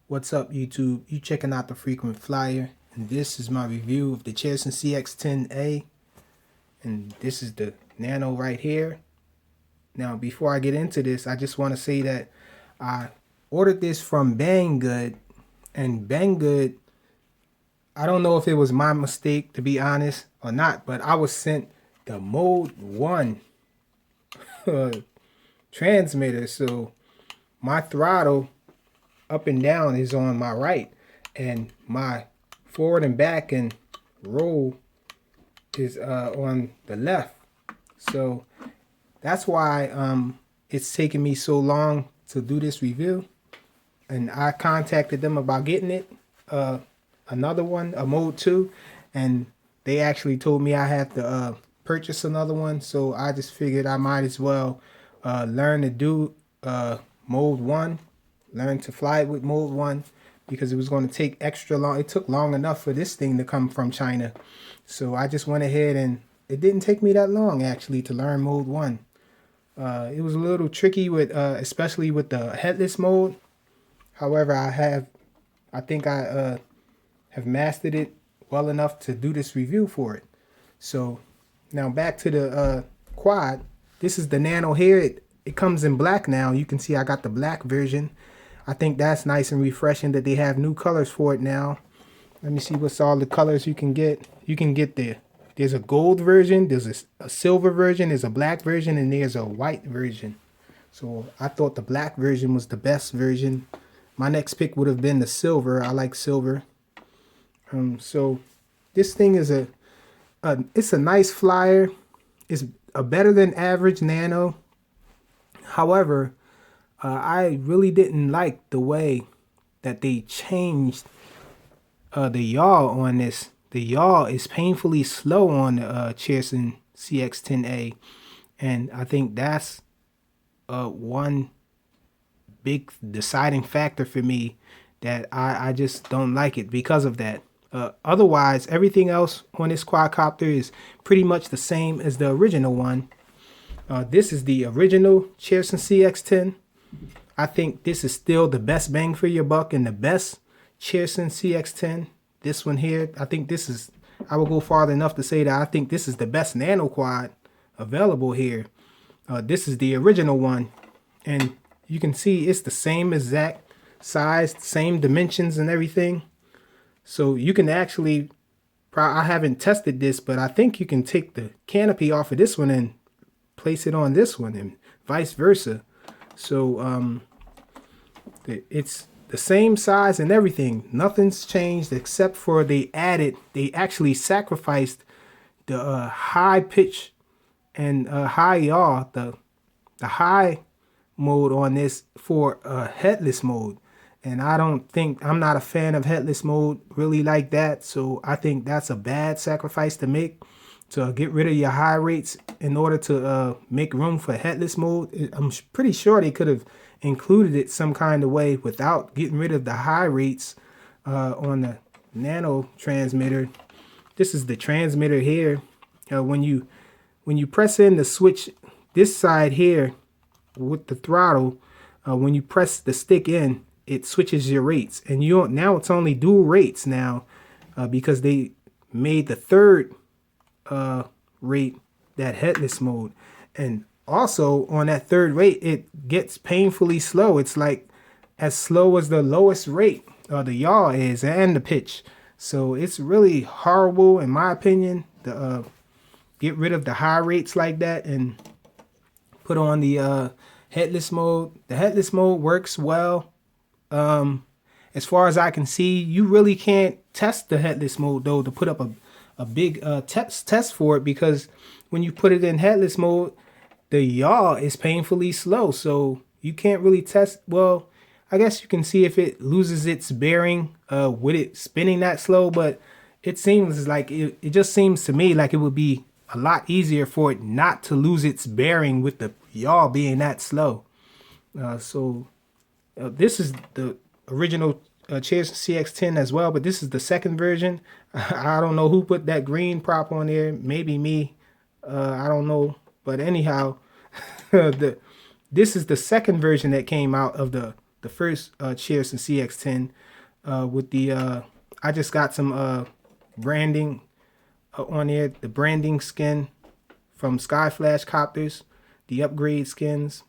What's up, YouTube? You checking out the Frequent Flyer, and this is my review of the Cheerson CX-10A, and this is the Nano right here. Now, before I get into this, I just want to say that I ordered this from Banggood, and Banggood, I don't know if it was my mistake, to be honest, or not, but I was sent the Mode 1 transmitter, so my throttle up and down is on my right, and my forward and back and roll is on the left. So that's why it's taking me so long to do this review. And I contacted them about getting it, another one, a Mode 2, and they actually told me I have to purchase another one. So I just figured I might as well learn to do Mode 1, learn to fly it with Mode 1, because it was going to take extra long. It took long enough for this thing to come from China. So I just went ahead, and it didn't take me that long actually to learn Mode 1. It was a little tricky with especially with the headless mode. However, I think I have mastered it well enough to do this review for it. So now back to the quad. This is the Nano here. It comes in black now. You can see I got the black version. I think that's nice and refreshing that they have new colors for it now. Let me see what's all the colors you can get. You can get there's a gold version, there's a silver version, there's a black version, and there's a white version. So I thought the black version was the best version. My next pick would have been the silver. I like silver. So this thing is it's a nice flyer. It's a better than average Nano. However, I really didn't like the way that they changed the yaw on this. The yaw is painfully slow on the Cheerson CX-10A, and I think that's one big deciding factor for me, that I just don't like it because of that. Otherwise, everything else on this quadcopter is pretty much the same as the original one. This is the original Cheerson CX-10. I think this is still the best bang for your buck and the best Cheerson CX-10. This one here, I think this is, I will go farther enough to say that I think this is the best nano quad available here. This is the original one, and you can see it's the same exact size, same dimensions and everything. So you can actually, I haven't tested this, but I think you can take the canopy off of this one and place it on this one, and vice versa. So it's the same size and everything. Nothing's changed except for they actually sacrificed the high pitch and high yaw, the high mode on this for headless mode. And I'm not a fan of headless mode really like that. So I think that's a bad sacrifice to make, to get rid of your high rates in order to make room for headless mode. I'm pretty sure they could have included it some kind of way without getting rid of the high rates on the Nano transmitter. This is the transmitter here. When you press in the switch, this side here with the throttle, when you press the stick in, it switches your rates, and now it's only dual rates now, because they made the third rate that headless mode. And also on that third rate, it gets painfully slow. It's like as slow as the lowest rate the yaw is, and the pitch. So it's really horrible in my opinion to get rid of the high rates like that and put on the headless mode. The headless mode works well. As far as I can see, you really can't test the headless mode though to put up a big test for it, because when you put it in headless mode, the yaw is painfully slow, so you can't really test. Well, I guess you can see if it loses its bearing with it spinning that slow, but it seems like it just seems to me like it would be a lot easier for it not to lose its bearing with the yaw being that slow. This is the original Cheerson CX-10 as well, but this is the second version. I don't know who put that green prop on there. Maybe me. I don't know. But anyhow, this is the second version that came out of the the first Cheerson CX-10 with the I just got some branding on there, the branding skin from Sky Flash Copters, the upgrade skins,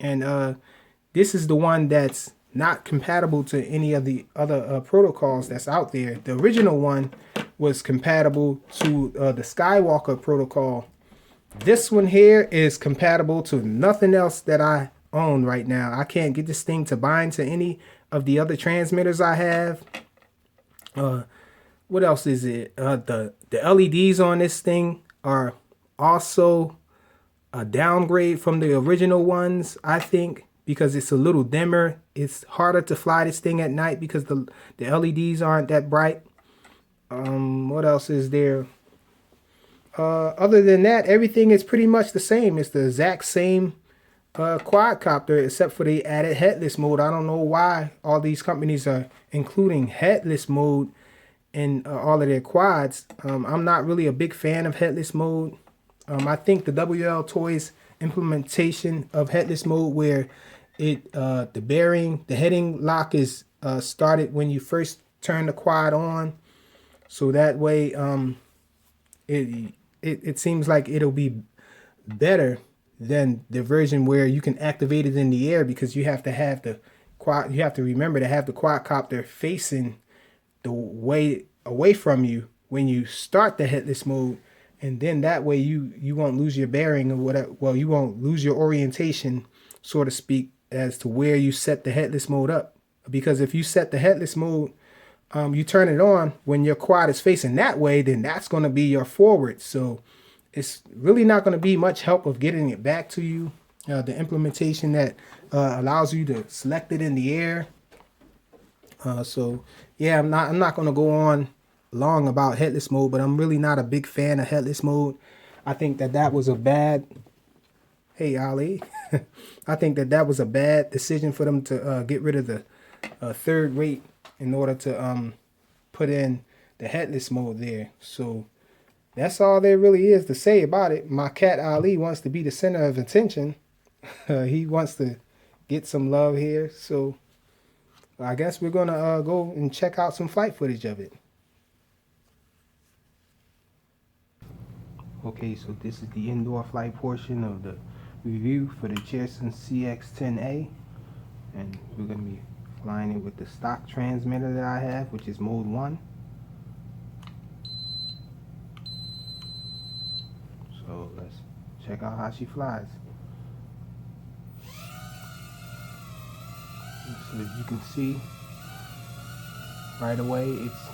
and this is the one that's not compatible to any of the other protocols that's out there. The original one was compatible to the Skywalker protocol. This one here is compatible to nothing else that I own right now. I can't get this thing to bind to any of the other transmitters I have. What else is it? The LEDs on this thing are also a downgrade from the original ones, I think, because it's a little dimmer. It's harder to fly this thing at night because the LEDs aren't that bright. What else is there? Other than that, everything is pretty much the same. It's the exact same quadcopter, except for the added headless mode. I don't know why all these companies are including headless mode in all of their quads. I'm not really a big fan of headless mode. I think the WL Toys implementation of headless mode, where the bearing, the heading lock is started when you first turn the quad on, so that way it seems like it'll be better than the version where you can activate it in the air, because you have to have the quad. You have to remember to have the quadcopter facing the way away from you when you start the headless mode, and then that way you won't lose your bearing or whatever. Well, you won't lose your orientation, so to speak, as to where you set the headless mode up. Because if you set the headless mode, you turn it on when your quad is facing that way, then that's going to be your forward. So it's really not going to be much help of getting it back to you. The implementation that allows you to select it in the air. So yeah, I'm not going to go on long about headless mode, but I'm really not a big fan of headless mode. I think that was a bad. Hey Ali, I think that was a bad decision for them to get rid of the third rate in order to put in the headless mode there. So that's all there really is to say about it. My cat Ali wants to be the center of attention. He wants to get some love here. So I guess we're gonna go and check out some flight footage of it. Okay, so this is the indoor flight portion of the review for the Cheerson CX-10A, and we're gonna be flying it with the stock transmitter that I have, which is mode 1. So let's check out how she flies. So as you can see right away, it's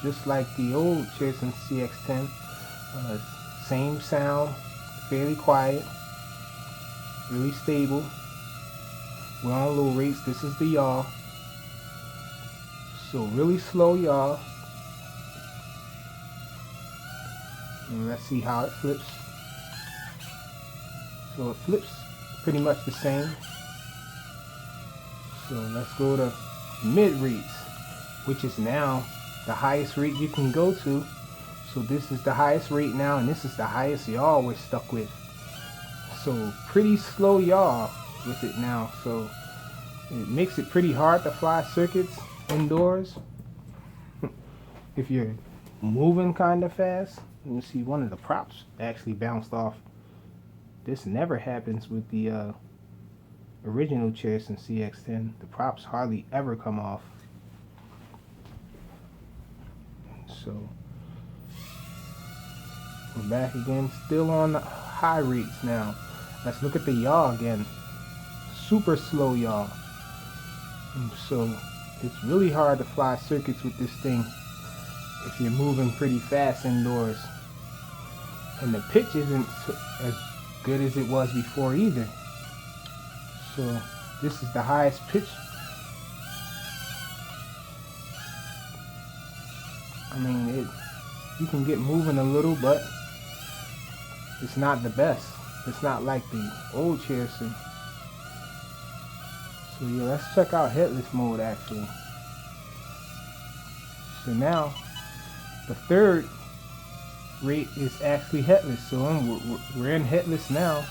just like the old Cheerson CX-10. Same sound, fairly quiet, really stable. We're on low rates. This is the yaw. So really slow yaw. And let's see how it flips. So it flips pretty much the same. So let's go to mid rates, which is now the highest rate you can go to. So this is the highest rate now, and this is the highest yaw we're stuck with. So pretty slow yaw with it now. So it makes it pretty hard to fly circuits indoors if you're moving kind of fast. Let me see, one of the props actually bounced off. This never happens with the original Cheerson CX-10. The props hardly ever come off. So we're back again, still on the high rates now. Let's look at the yaw again. Super slow yaw. And so it's really hard to fly circuits with this thing if you're moving pretty fast indoors. And the pitch isn't as good as it was before either. So this is the highest pitch. I mean, you can get moving a little, but it's not the best. It's not like the old Cheerson. So yeah, let's check out headless mode actually. So now the third rate is actually headless. So we're in headless now.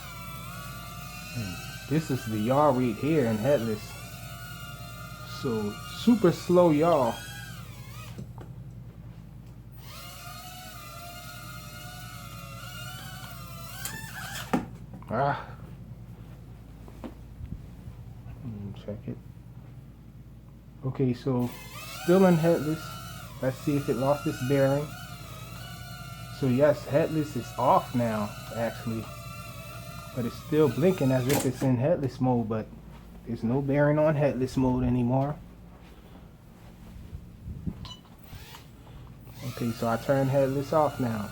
And this is the yaw rate here in headless. So super slow, y'all. Check it. Okay, so still in headless. Let's see if it lost its bearing. So yes, headless is off now, actually. But it's still blinking as if it's in headless mode, but there's no bearing on headless mode anymore. Okay, so I turn headless off now.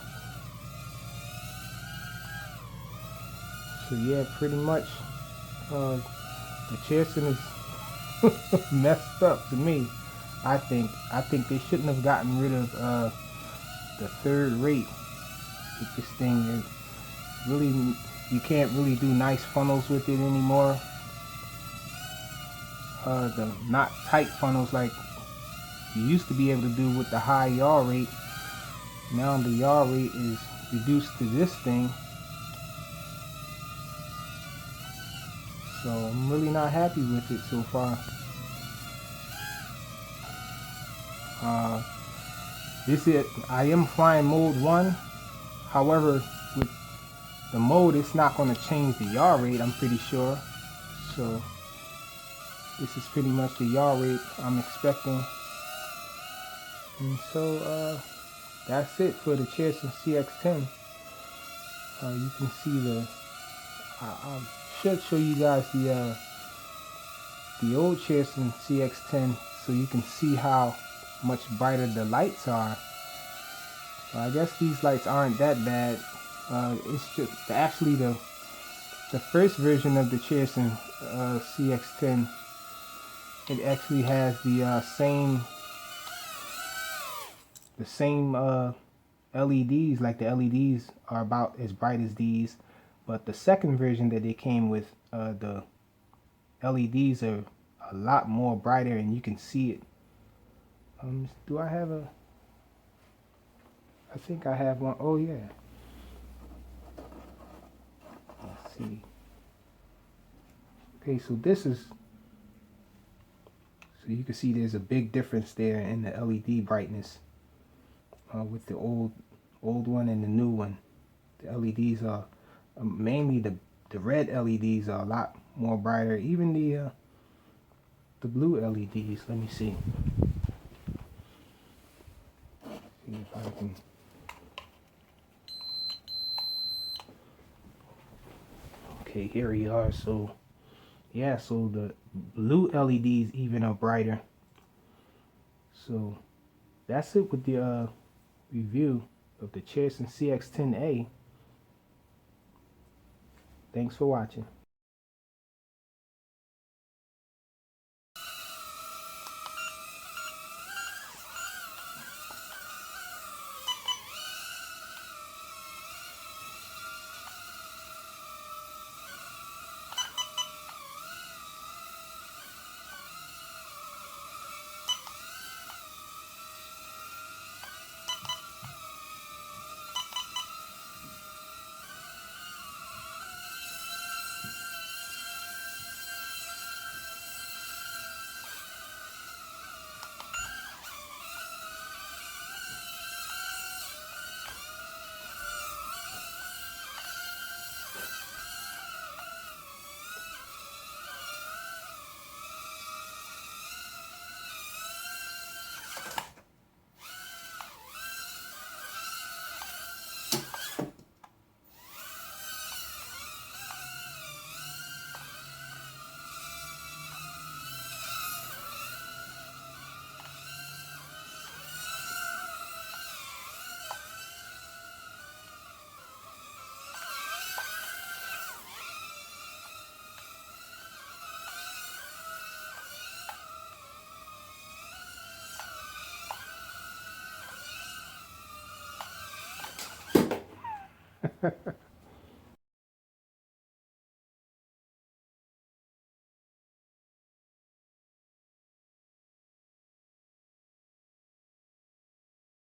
So yeah, pretty much the Cheerson is messed up to me. I think they shouldn't have gotten rid of the third rate with this thing. It really, you can't really do nice funnels with it anymore. The not tight funnels like you used to be able to do with the high yaw rate. Now the yaw rate is reduced to this thing. So I'm really not happy with it so far. I am flying mode 1. However, with the mode, it's not going to change the yaw rate, I'm pretty sure. So this is pretty much the yaw rate I'm expecting. And so that's it for the Cheerson CX-10. You can see I should show you guys the old Cheerson CX-10 so you can see how much brighter the lights are. I guess these lights aren't that bad. It's just actually the first version of the Cheerson CX-10. It actually has the same LEDs. Like the LEDs are about as bright as these, but the second version that they came with, the LEDs are a lot more brighter, and you can see it. Do I have a? I think I have one. Oh yeah. Let's see. Okay, so this is. So you can see there's a big difference there in the LED brightness with the old one and the new one. The LEDs are mainly the red LEDs are a lot more brighter. Even the blue LEDs. Let me see. See if I can. Okay, here we are. So yeah, so the blue LEDs even are brighter. So that's it with the review of the Cheerson CX-10A. Thanks for watching.